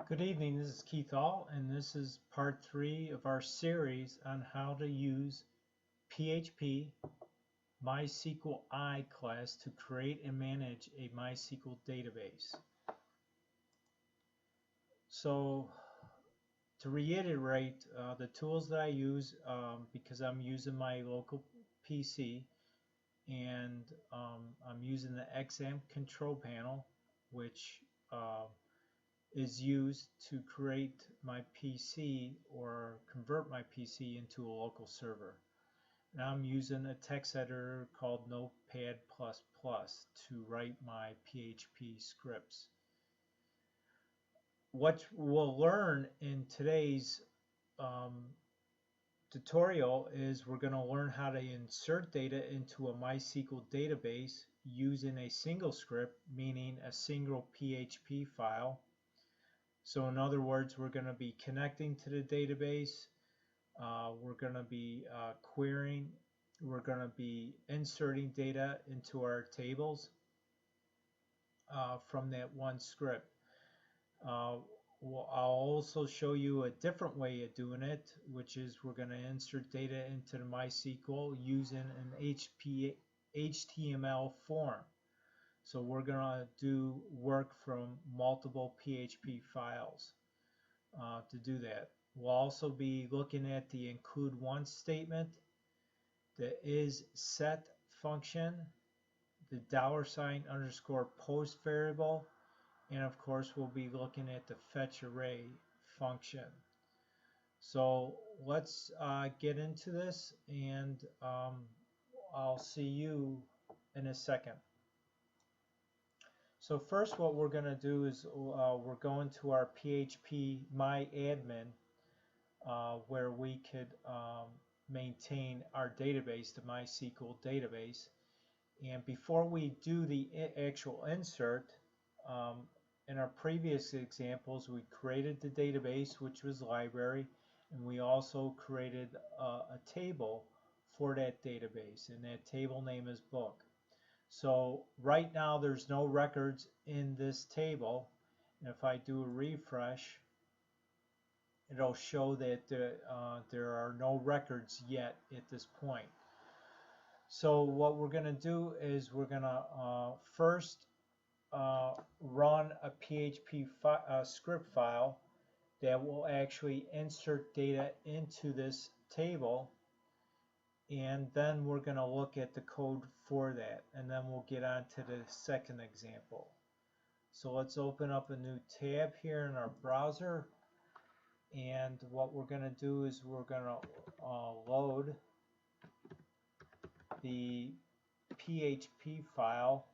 Good evening, this is Keith All, and this is part 3 of our series on how to use PHP MySQLi class to create and manage a MySQL database. So, to reiterate, the tools that I use, because I'm using my local PC, and I'm using the XAMPP control panel, which is used to create my PC or convert my PC into a local server. Now I'm using a text editor called Notepad++ to write my PHP scripts. What we'll learn in today's tutorial is we're going to learn how to insert data into a MySQL database using a single script, meaning a single PHP file. So in other words, we're going to be connecting to the database, we're going to be querying, we're going to be inserting data into our tables from that one script. I'll also show you a different way of doing it, which is we're going to insert data into the MySQL using an HTML form. So we're going to do work from multiple PHP files to do that. We'll also be looking at the include once statement, the Isset function, the $_post variable, and of course we'll be looking at the fetch array function. So let's get into this, and I'll see you in a second. So first what we're going to do is we're going to our PHP MyAdmin where we could maintain our database, the MySQL database. And before we do the actual insert, in our previous examples we created the database, which was library, and we also created a table for that database, and that table name is book. So right now there's no records in this table, and if I do a refresh, it'll show that there are no records yet at this point. So what we're going to do is we're going to first run a PHP script file that will actually insert data into this table, and then we're going to look at the code for that, and then we'll get on to the second example. So let's open up a new tab here in our browser, and what we're going to do is we're going to load the PHP file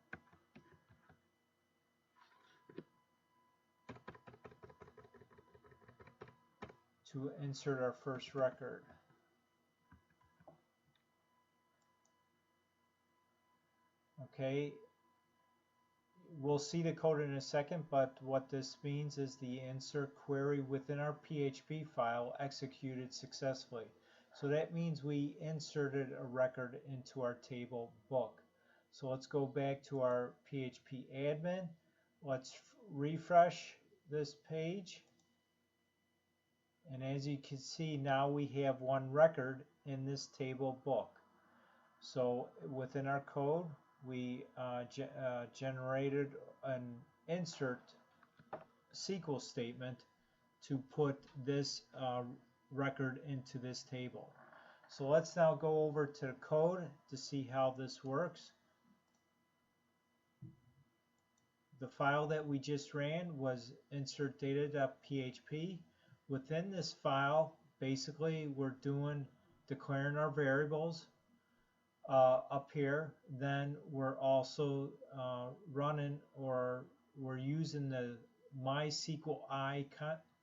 to insert our first record. Okay, we'll see the code in a second, but what this means is the insert query within our PHP file executed successfully. So that means we inserted a record into our table book. So let's go back to our PHP admin. Let's refresh this page. And as you can see, now we have one record in this table book. So within our code, we generated an insert SQL statement to put this record into this table. So let's now go over to the code to see how this works. The file that we just ran was insert data.php. Within this file, basically we're declaring our variables up here. Then we're also running, or we're using the MySQLi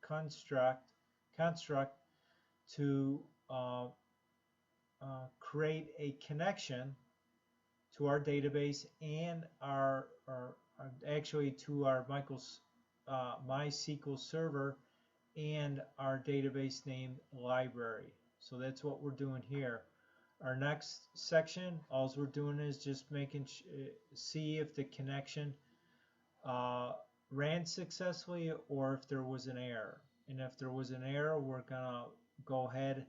construct to create a connection to our database and actually to our MySQL server and our database named library. So that's what we're doing here. Our next section, all we're doing is just see if the connection ran successfully or if there was an error. And if there was an error, we're going to go ahead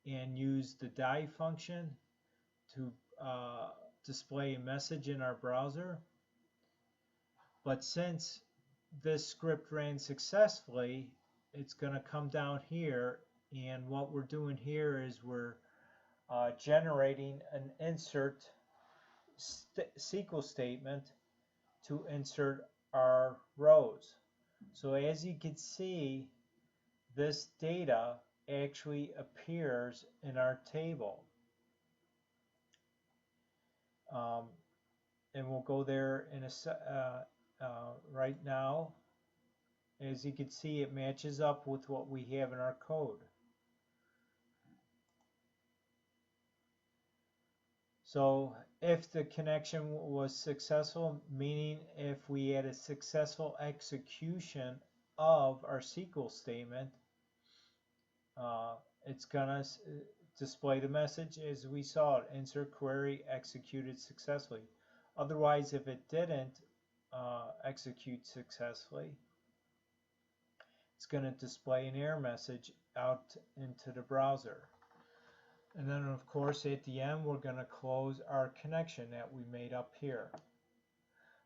and use the die function to display a message in our browser. But since this script ran successfully, it's going to come down here, and what we're doing here is we're generating an insert SQL statement to insert our rows. So as you can see, this data actually appears in our table. And we'll go there in right now. As you can see, it matches up with what we have in our code. So if the connection was successful, meaning if we had a successful execution of our SQL statement, it's going to display the message as we saw it, insert query executed successfully. Otherwise, if it didn't execute successfully, it's going to display an error message out into the browser. And then, of course, at the end, we're going to close our connection that we made up here.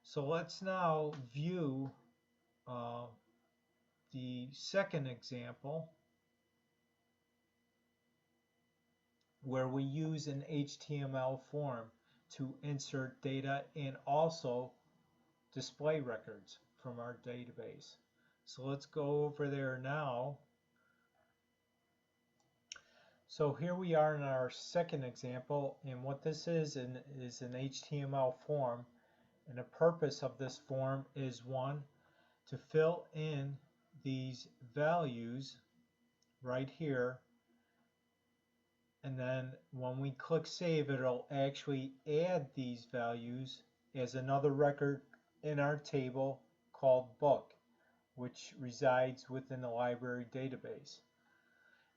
So let's now view the second example, where we use an HTML form to insert data and also display records from our database. So let's go over there now. So here we are in our second example, and what this is an HTML form, and the purpose of this form is, one, to fill in these values right here, and then when we click save, it'll actually add these values as another record in our table called book, which resides within the library database.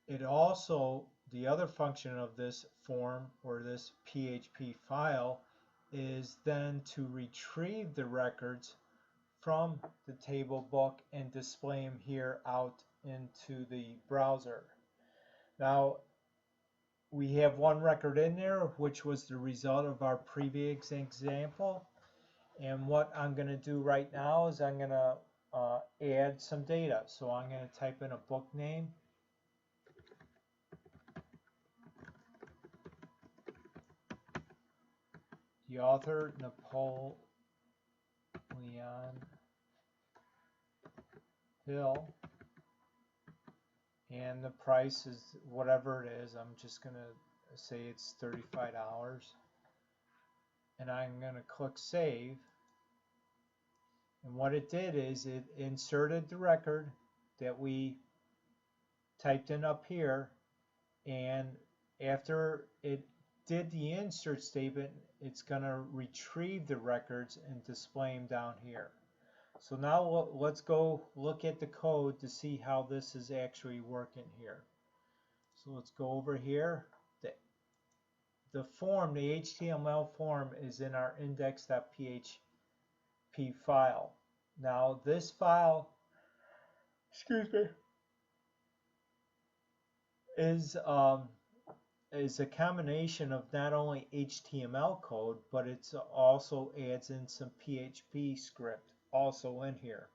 It also, the other function of this form or this PHP file is then to retrieve the records from the table book and display them here out into the browser. Now, we have one record in there, which was the result of our previous example. And what I'm going to do right now is I'm going to add some data. So I'm going to type in a book name. The author, Napoleon Hill. And the price is whatever it is. I'm just going to say it's $35. And I'm going to click save. And what it did is it inserted the record that we typed in up here. And after it did the insert statement, it's going to retrieve the records and display them down here. So now let's go look at the code to see how this is actually working here. So let's go over here. The form, the HTML form, is in our index.php file. Now this file, is a combination of not only HTML code, but it also adds in some PHP script also in here.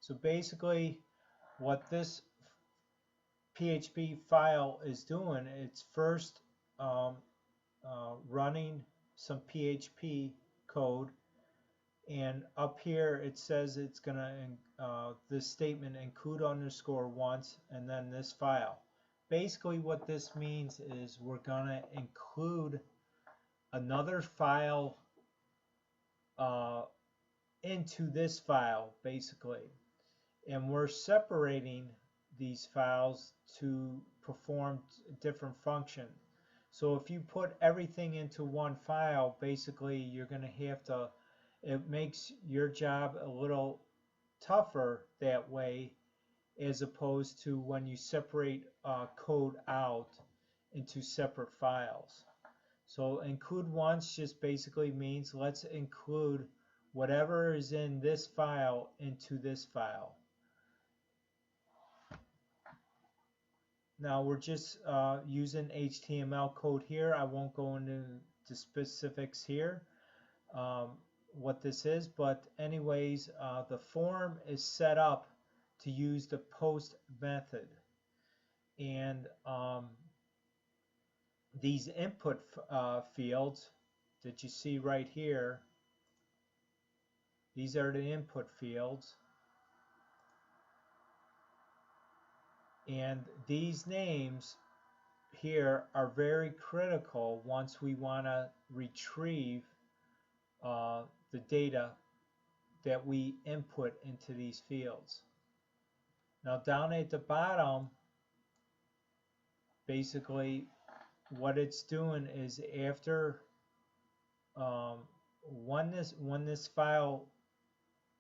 So basically what this PHP file is doing, it's first running some PHP code, and up here it says it's gonna this statement include underscore once and then this file. Basically what this means is we're gonna include another file into this file basically, and we're separating these files to perform different functions. So if you put everything into one file, basically you're going to have to, it makes your job a little tougher that way, as opposed to when you separate code out into separate files. So include once just basically means let's include whatever is in this file into this file. Now we're just using HTML code here. I won't go into the specifics here what this is, but anyways, the form is set up to use the post method, and these input fields that you see right here, these are the input fields, and these names here are very critical once we want to retrieve the data that we input into these fields. Now down at the bottom, basically what it's doing is after when this file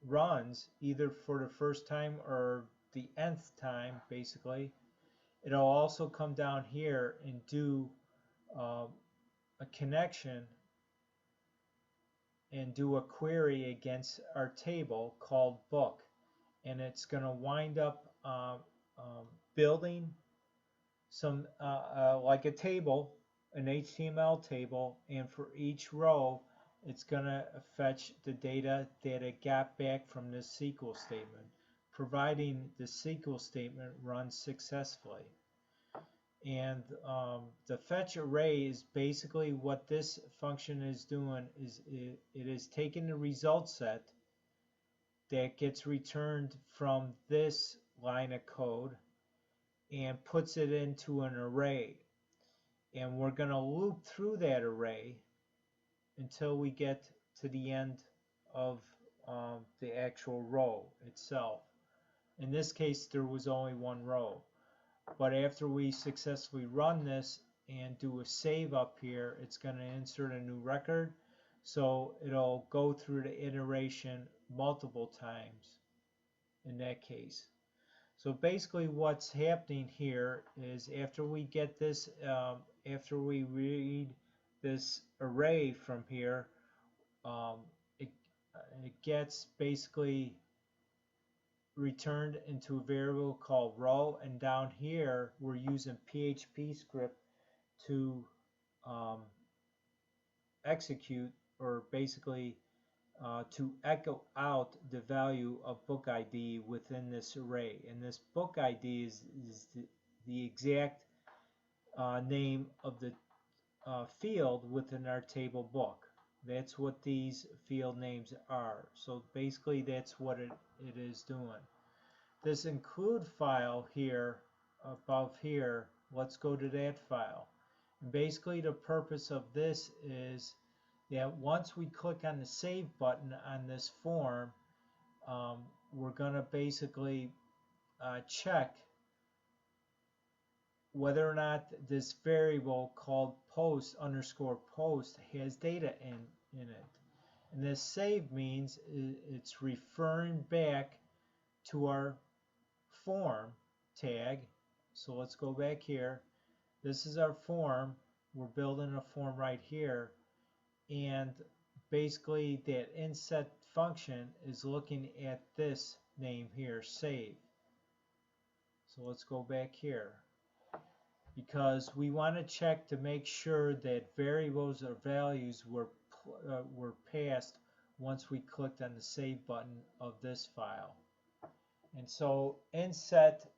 runs, either for the first time or the nth time, basically, it'll also come down here and do a connection and do a query against our table called book, and it's going to wind up building some like a table, an HTML table, and for each row it's going to fetch the data that it got back from this SQL statement, providing the SQL statement runs successfully. And the fetch array is basically what this function is doing. Is it is taking the result set that gets returned from this line of code and puts it into an array, and we're going to loop through that array until we get to the end of the actual row itself. In this case there was only one row, but after we successfully run this and do a save up here, it's going to insert a new record, so it'll go through the iteration multiple times in that case. So basically what's happening here is after we get this, after we read this array from here, it gets basically returned into a variable called row, and down here we're using PHP Script to execute, or basically to echo out the value of book ID within this array. And this book ID is the exact name of the field within our table book. That's what these field names are. So basically that's what it is doing. This include file here, above here, let's go to that file. And basically the purpose of this is that once we click on the save button on this form, we're going to basically check whether or not this variable called post underscore post has data in it. And this save means it's referring back to our form tag. So let's go back here. This is our form. We're building a form right here, and basically that inset function is looking at this name here, save. So let's go back here, because we want to check to make sure that variables or values were passed once we clicked on the save button of this file. And so inset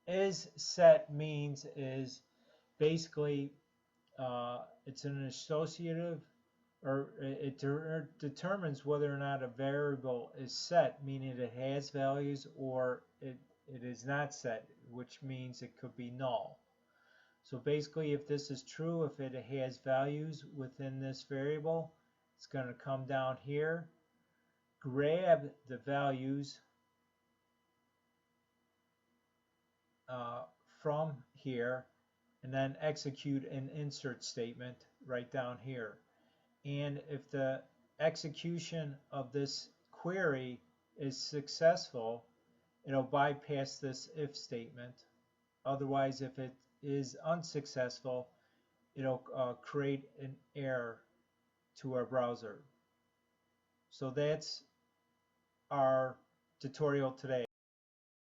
is set means is basically it's an associative, or it determines whether or not a variable is set, meaning it has values, or it is not set, which means it could be null. So basically if this is true, if it has values within this variable, it's going to come down here, grab the values from here, and then execute an insert statement right down here. And if the execution of this query is successful, it'll bypass this if statement. Otherwise, if it is unsuccessful, it'll create an error to our browser. So that's our tutorial today.